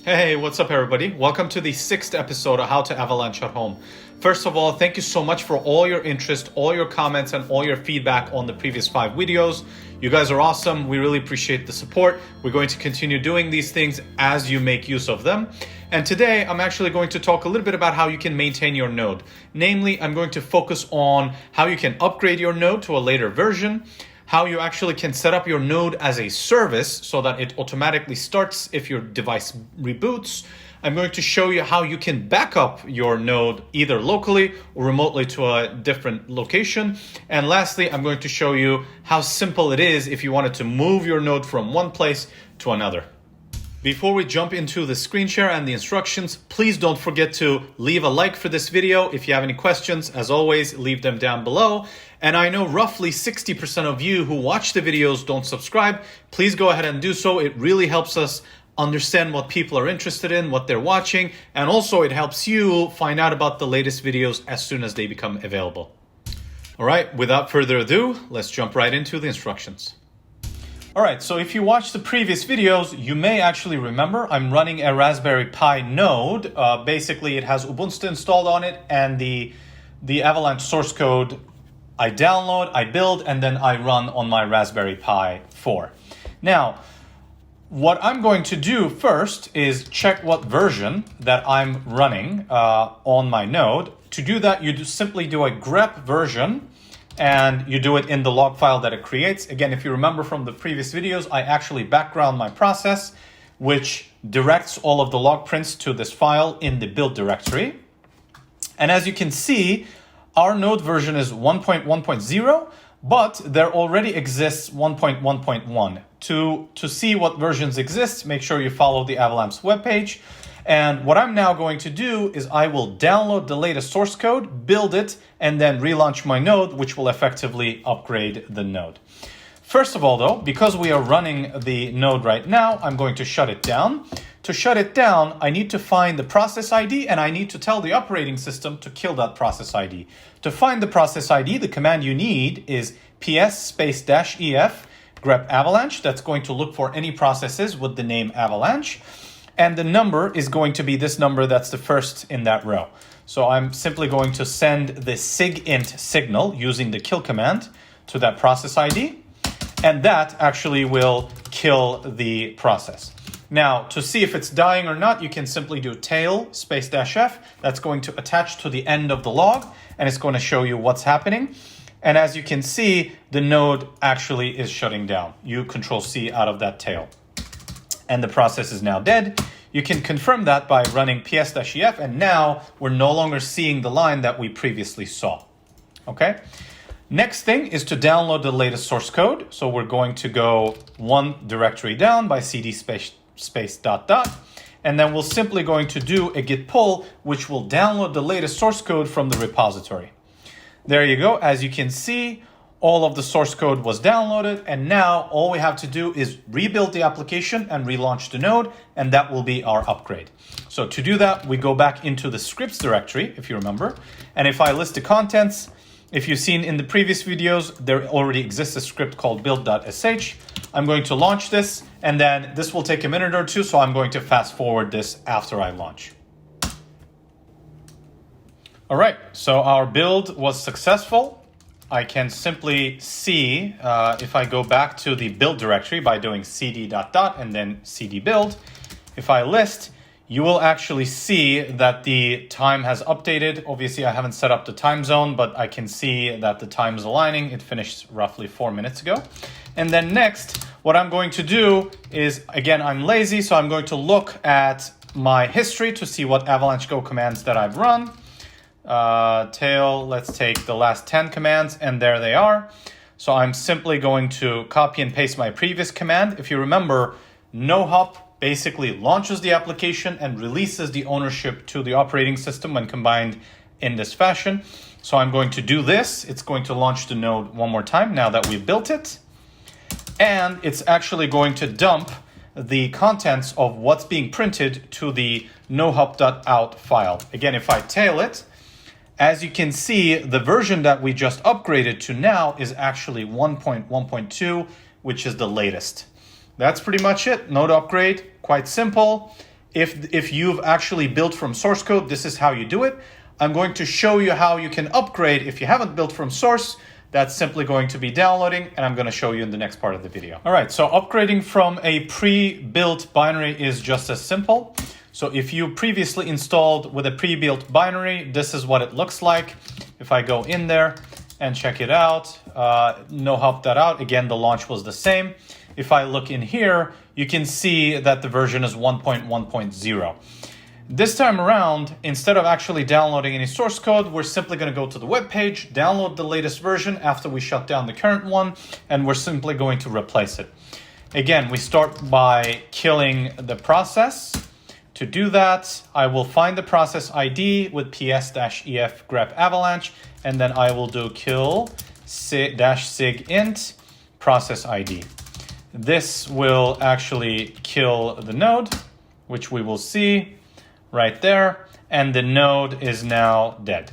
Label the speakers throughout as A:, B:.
A: Hey, what's up everybody? Welcome to the 6th episode of How to Avalanche at Home. First of all, thank you so much for all your interest, all your comments, and all your feedback on the previous 5 videos. You guys are awesome. We really appreciate the support. We're going to continue doing these things as you make use of them. And today, I'm actually going to talk a little bit about how you can maintain your node. Namely, I'm going to focus on how you can upgrade your node to a later version, how you actually can set up your node as a service so that it automatically starts if your device reboots. I'm going to show you how you can back up your node either locally or remotely to a different location. And lastly, I'm going to show you how simple it is if you wanted to move your node from one place to another. Before we jump into the screen share and the instructions, please don't forget to leave a like for this video. If you have any questions, as always, leave them down below. And I know roughly 60% of you who watch the videos don't subscribe. Please go ahead and do so. It really helps us understand what people are interested in, what they're watching, and also it helps you find out about the latest videos as soon as they become available. All right, without further ado, let's jump right into the instructions. All right, so if you watched the previous videos, you may actually remember I'm running a Raspberry Pi node. Basically, it has Ubuntu installed on it and the Avalanche source code I download, I build, and then I run on my Raspberry Pi 4. Now, what I'm going to do first is check what version that I'm running on my node. To do that, you simply do a grep version, and you do it in the log file that it creates. Again, if you remember from the previous videos, I actually background my process, which directs all of the log prints to this file in the build directory. And as you can see, our node version is 1.1.0, but there already exists 1.1.1. To see what versions exist, make sure you follow the Avalanche webpage. And what I'm now going to do is I will download the latest source code, build it, and then relaunch my node, which will effectively upgrade the node. First of all, though, because we are running the node right now, I'm going to shut it down. To shut it down, I need to find the process ID, and I need to tell the operating system to kill that process ID. To find the process ID, the command you need is ps-ef grep avalanche. That's going to look for any processes with the name avalanche. And the number is going to be this number that's the first in that row. So I'm simply going to send the sigint signal using the kill command to that process ID. And that actually will kill the process. Now, to see if it's dying or not, you can simply do tail --f. That's going to attach to the end of the log, and it's going to show you what's happening. And as you can see, the node actually is shutting down. You Control-C out of that tail. And the process is now dead. You can confirm that by running ps-ef, and now we're no longer seeing the line that we previously saw. Okay? Next thing is to download the latest source code. So we're going to go one directory down by cd space dot dot, and then we're simply going to do a git pull, which will download the latest source code from the repository. There you go. As you can see, all of the source code was downloaded, and now all we have to do is rebuild the application and relaunch the node, and that will be our upgrade. So to do that, we go back into the scripts directory, if you remember, and if I list the contents, if you've seen in the previous videos, there already exists a script called build.sh. I'm going to launch this, and then this will take a minute or two, so I'm going to fast forward this after I launch. All right, so our build was successful. I can simply see if I go back to the build directory by doing cd ... and then cd build. If I list, you will actually see that the time has updated. Obviously, I haven't set up the time zone, but I can see that the time is aligning. It finished roughly 4 minutes ago. And then next, what I'm going to do is, again, I'm lazy, so I'm going to look at my history to see what AvalancheGo commands that I've run. Tail, let's take the last 10 commands, and there they are. So I'm simply going to copy and paste my previous command. If you remember, nohop basically launches the application and releases the ownership to the operating system when combined in this fashion. So I'm going to do this. It's going to launch the node one more time now that we've built it. And it's actually going to dump the contents of what's being printed to the nohop.out file. Again, if I tail it, as you can see, the version that we just upgraded to now is actually 1.1.2, which is the latest. That's pretty much it. Node upgrade, quite simple. If you've actually built from source code, this is how you do it. I'm going to show you how you can upgrade if you haven't built from source. That's simply going to be downloading, and I'm going to show you in the next part of the video. All right, so upgrading from a pre-built binary is just as simple. So if you previously installed with a pre-built binary, this is what it looks like. If I go in there and check it out, no help that out. Again, the launch was the same. If I look in here, you can see that the version is 1.1.0. This time around, instead of actually downloading any source code, we're simply going to go to the web page, download the latest version after we shut down the current one, and we're simply going to replace it. Again, we start by killing the process. To do that, I will find the process ID with ps-ef grep avalanche, and then I will do kill -sig int process ID. This will actually kill the node, which we will see right there, and the node is now dead.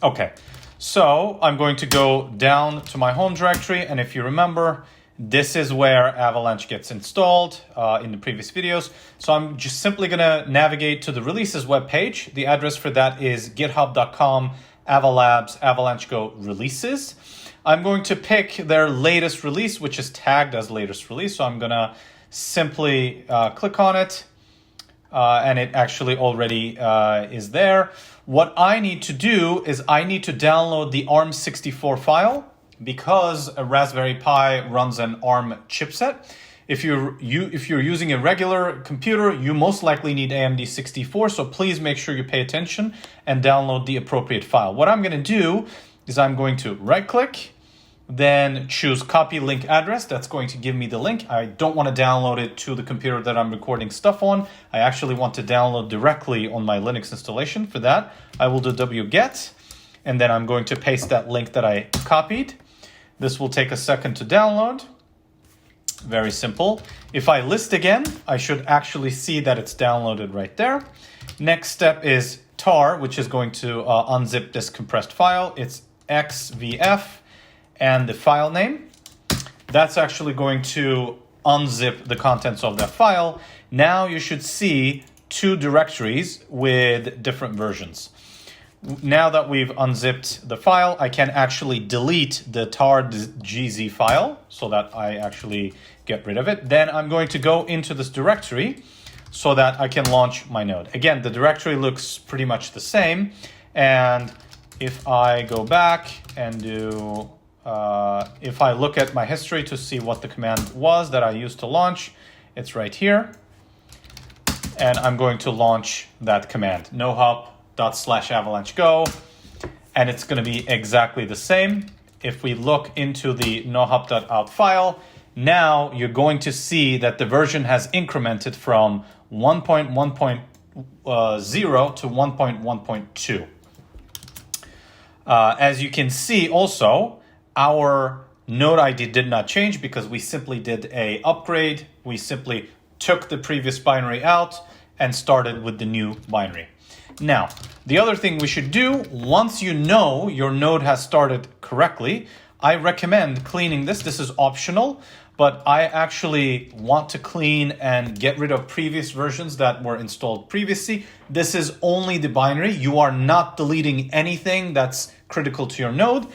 A: Okay, so I'm going to go down to my home directory, and if you remember, this is where Avalanche gets installed in the previous videos. So I'm just simply gonna navigate to the releases webpage. The address for that is github.com avalabs AvalancheGo releases. I'm going to pick their latest release, which is tagged as latest release. So I'm gonna simply click on it. And it actually already is there. What I need to do is I need to download the ARM64 file because a Raspberry Pi runs an ARM chipset. If you're using a regular computer, you most likely need AMD 64, so please make sure you pay attention and download the appropriate file. What I'm going to do is I'm going to right-click, then choose copy link address. That's going to give me the link. I don't want to download it to the computer that I'm recording stuff on. I actually want to download directly on my Linux installation. For that, I will do wget, and then I'm going to paste that link that I copied. This will take a second to download. Very simple. If I list again, I should actually see that it's downloaded right there. Next step is tar, which is going to unzip this compressed file. It's xvf. And the file name, that's actually going to unzip the contents of that file. Now you should see two directories with different versions. Now that we've unzipped the file, I can actually delete the tar.gz file so that I actually get rid of it. Then I'm going to go into this directory so that I can launch my node. Again, the directory looks pretty much the same. And if I go back and do... if I look at my history to see what the command was that I used to launch, it's right here. And I'm going to launch that command, nohup./AvalancheGo. And it's going to be exactly the same. If we look into the nohup.out file, now you're going to see that the version has incremented from 1.1.0 to 1.1.2. As you can see also, our node ID did not change because we simply did a upgrade. We simply took the previous binary out and started with the new binary. Now, the other thing we should do, once you know your node has started correctly, I recommend cleaning this. This is optional, but I actually want to clean and get rid of previous versions that were installed previously. This is only the binary. You are not deleting anything that's critical to your node.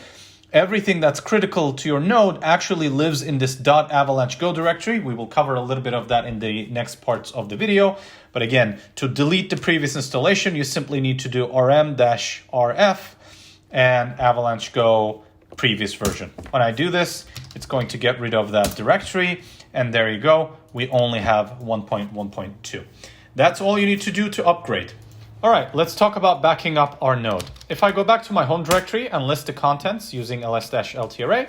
A: Everything that's critical to your node actually lives in this .AvalancheGo directory. We will cover a little bit of that in the next parts of the video. But again, to delete the previous installation, you simply need to do rm-rf and AvalancheGo previous version. When I do this, it's going to get rid of that directory. And there you go. We only have 1.1.2. That's all you need to do to upgrade. All right, let's talk about backing up our node. If I go back to my home directory and list the contents using ls-ltra,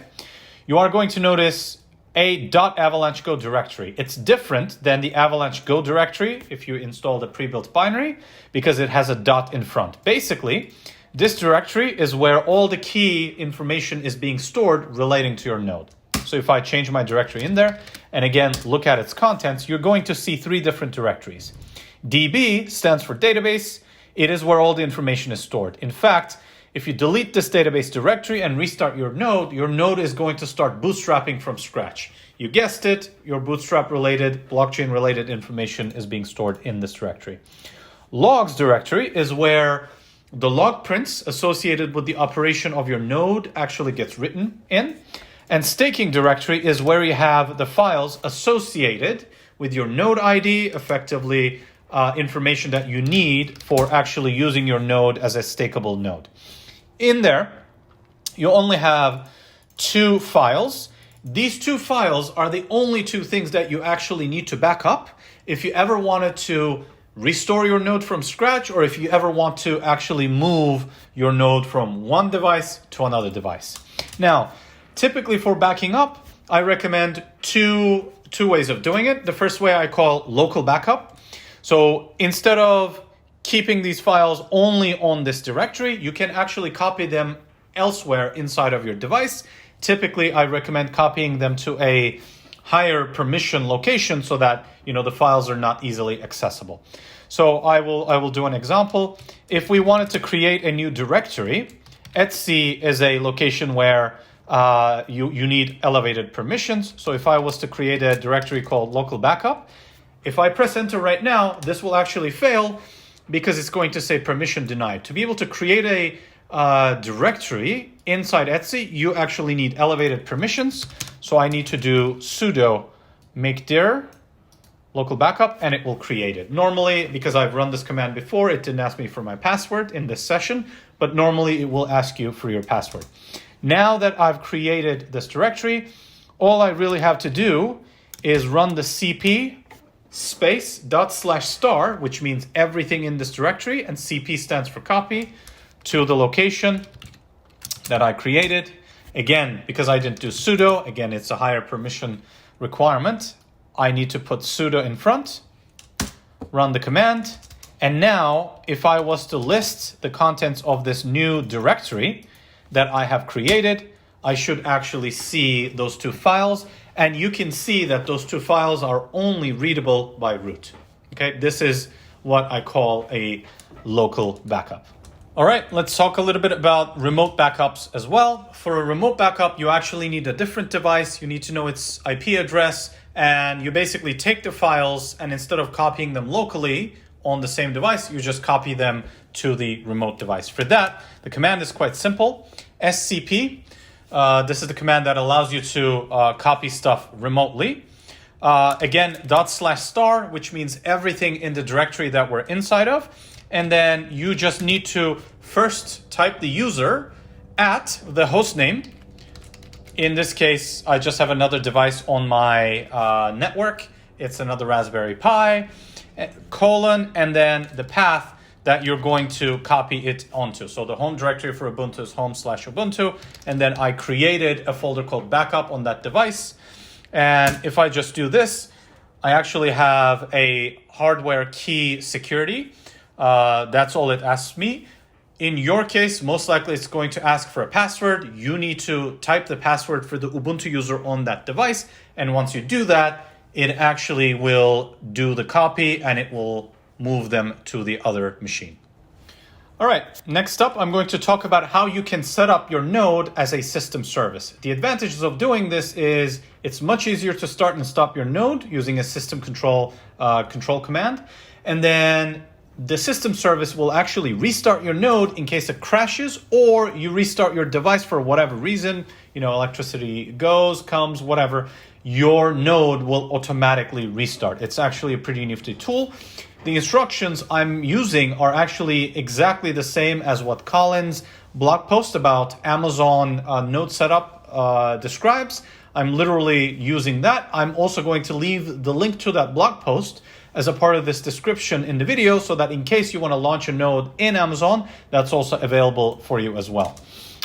A: you are going to notice a .AvalancheGo directory. It's different than the AvalancheGo directory if you install the pre-built binary because it has a dot in front. Basically, this directory is where all the key information is being stored relating to your node. So if I change my directory in there, and again, look at its contents, you're going to see three different directories. DB stands for database. It is where all the information is stored. In fact, if you delete this database directory and restart your node is going to start bootstrapping from scratch. You guessed it, your Bootstrap related, blockchain related information is being stored in this directory. Logs directory is where the log prints associated with the operation of your node actually gets written in. And staking directory is where you have the files associated with your node ID, effectively information that you need for actually using your node as a stakeable node. In there, you only have 2 files. These 2 files are the only 2 things that you actually need to back up if you ever wanted to restore your node from scratch, or if you ever want to actually move your node from one device to another device. Now, typically for backing up, I recommend two ways of doing it. The first way I call local backup. So instead of keeping these files only on this directory, you can actually copy them elsewhere inside of your device. Typically, I recommend copying them to a higher permission location so that the files are not easily accessible. So I will do an example. If we wanted to create a new directory, Etsy is a location where you need elevated permissions. So if I was to create a directory called local backup, if I press enter right now, this will actually fail because it's going to say permission denied. To be able to create a directory inside Etsy, you actually need elevated permissions. So I need to do sudo make dir local backup, and it will create it. Normally, because I've run this command before, it didn't ask me for my password in this session, but normally it will ask you for your password. Now that I've created this directory, all I really have to do is run the cp space /star, which means everything in this directory, and cp stands for copy, to the location that I created. Again, because I didn't do sudo, again, it's a higher permission requirement. I need to put sudo in front, run the command, and now if I was to list the contents of this new directory that I have created, I should actually see those 2 files, and you can see that those 2 files are only readable by root. Okay, this is what I call a local backup. All right, let's talk a little bit about remote backups as well. For a remote backup, you actually need a different device. You need to know its IP address, and you basically take the files, and instead of copying them locally on the same device, you just copy them to the remote device. For that, the command is quite simple. scp, this is the command that allows you to copy stuff remotely. Again, /star, which means everything in the directory that we're inside of. And then you just need to first type the user at the host name. In this case, I just have another device on my network. It's another Raspberry Pi, colon, and then the path that you're going to copy it onto. So the home directory for Ubuntu is home/Ubuntu. And then I created a folder called backup on that device. And if I just do this, I actually have a hardware key security. That's all it asks me. In your case, most likely it's going to ask for a password. You need to type the password for the Ubuntu user on that device. And once you do that, it actually will do the copy and it will move them to the other machine. All right, next up, I'm going to talk about how you can set up your node as a system service. The advantages of doing this is it's much easier to start and stop your node using a system control command. And then the system service will actually restart your node in case it crashes, or you restart your device for whatever reason, electricity comes, whatever, your node will automatically restart. It's actually a pretty nifty tool. The instructions I'm using are actually exactly the same as what Colin's blog post about Amazon node setup describes. I'm literally using that. I'm also going to leave the link to that blog post as a part of this description in the video, so that in case you want to launch a node in Amazon, that's also available for you as well.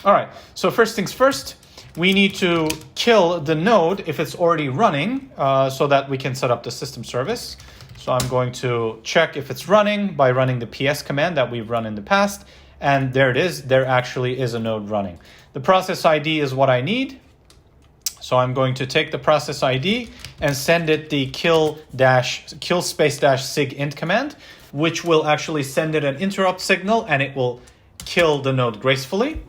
A: All right, so first things first, we need to kill the node if it's already running so that we can set up the system service. So I'm going to check if it's running by running the ps command that we've run in the past. And there it is. There actually is a node running. The process ID is what I need. So I'm going to take the process ID and send it the kill space sig int command, which will actually send it an interrupt signal and it will kill the node gracefully.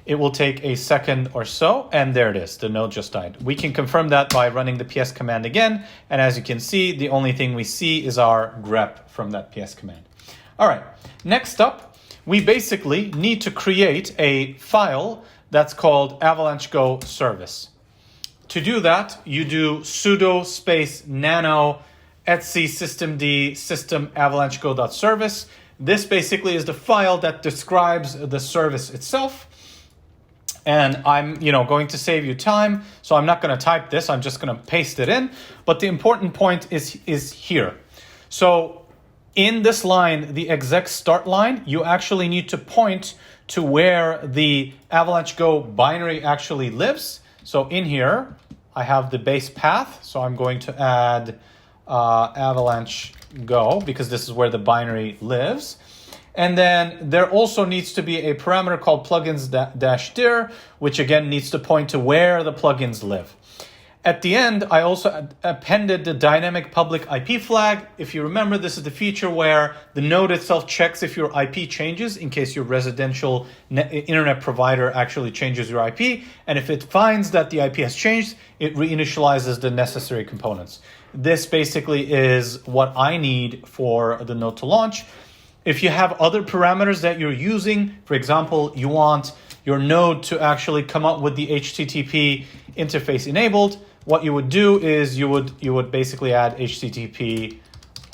A: It will take a second or so, and there it is. The node just died. We can confirm that by running the ps command again, and as you can see, the only thing we see is our grep from that ps command. All right, next up, we basically need to create a file that's called AvalancheGo service. To do that, you do sudo space nano etc systemd system avalanchego.service. This basically is the file that describes the service itself. And I'm, going to save you time, so I'm not going to type this. I'm just going to paste it in. But the important point is here. So in this line, the exec start line, you actually need to point to where the AvalancheGo binary actually lives. So in here, I have the base path. So I'm going to add AvalancheGo because this is where the binary lives. And then there also needs to be a parameter called plugins-dir, which again needs to point to where the plugins live. At the end, I also appended the dynamic public IP flag. If you remember, this is the feature where the node itself checks if your IP changes in case your residential internet provider actually changes your IP. And if it finds that the IP has changed, it reinitializes the necessary components. This basically is what I need for the node to launch. If you have other parameters that you're using, for example, you want your node to actually come up with the HTTP interface enabled, what you would do is you would basically add HTTP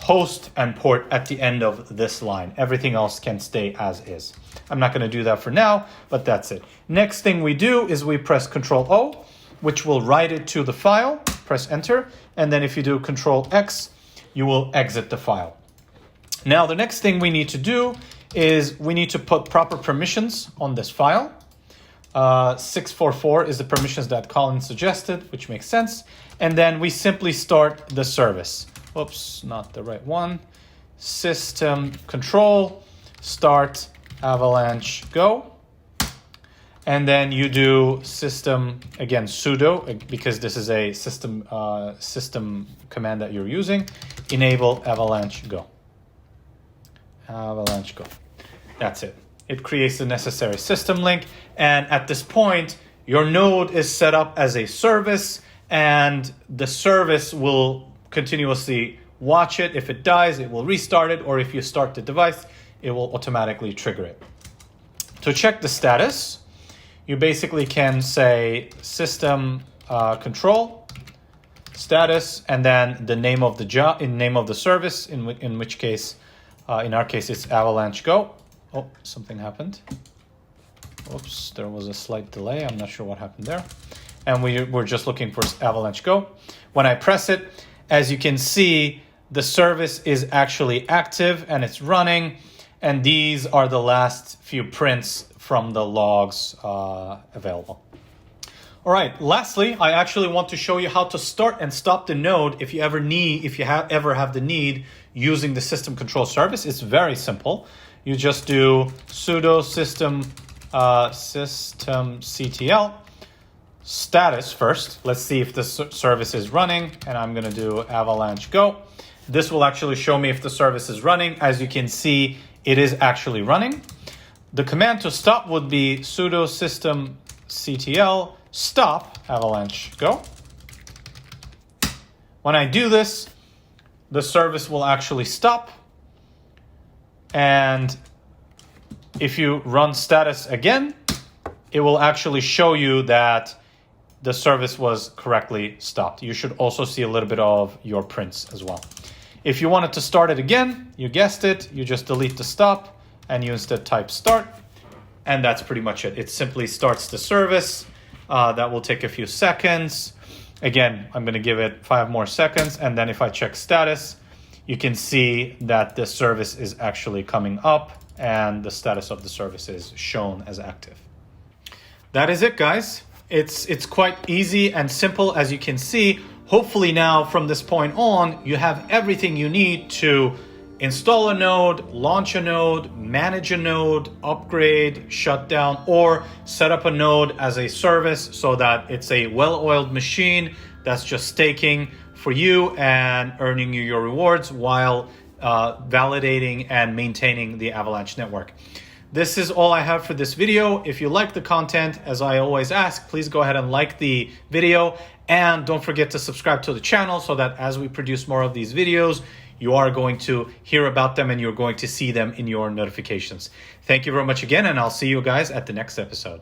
A: host and port at the end of this line. Everything else can stay as is. I'm not going to do that for now, but that's it. Next thing we do is we press Control O, which will write it to the file, press enter, and then if you do Control X, you will exit the file. Now, the next thing we need to do is we need to put proper permissions on this file. 644 is the permissions that Colin suggested, which makes sense. And then we simply start the service. Oops, not the right one. System control, start AvalancheGo. And then you do system, again, sudo, because this is a system command that you're using, enable AvalancheGo. AvalancheGo. That's it. It creates the necessary system link. And at this point, your node is set up as a service, and the service will continuously watch it. If it dies, it will restart it, or if you start the device, it will automatically trigger it. To check the status, you basically can say system control status, and then the name of the name of the service, in which case, in our case, it's AvalancheGo. Oh, something happened. Oops, there was a slight delay. I'm not sure what happened there. And we're just looking for AvalancheGo. When I press it, as you can see, the service is actually active and it's running. And these are the last few prints from the logs available. All right, lastly, I actually want to show you how to start and stop the node if you ever have the need using the system control service. It's very simple. You just do sudo systemctl status first. Let's see if the service is running, and I'm going to do AvalancheGo. This will actually show me if the service is running. As you can see, it is actually running. The command to stop would be sudo systemctl stop AvalancheGo. When I do this, the service will actually stop. And if you run status again, it will actually show you that the service was correctly stopped. You should also see a little bit of your prints as well. If you wanted to start it again, you guessed it, you just delete the stop and you instead type start. And that's pretty much it. It simply starts the service. That will take a few seconds. Again, I'm going to give it 5 more seconds. And then if I check status, you can see that the service is actually coming up and the status of the service is shown as active. That is it, guys. It's quite easy and simple, as you can see. Hopefully now from this point on, you have everything you need to install a node, launch a node, manage a node, upgrade, shut down, or set up a node as a service so that it's a well-oiled machine that's just staking for you and earning you your rewards while validating and maintaining the Avalanche network. This is all I have for this video. If you like the content, as I always ask, please go ahead and like the video, and don't forget to subscribe to the channel so that as we produce more of these videos, you are going to hear about them and you're going to see them in your notifications. Thank you very much again, and I'll see you guys at the next episode.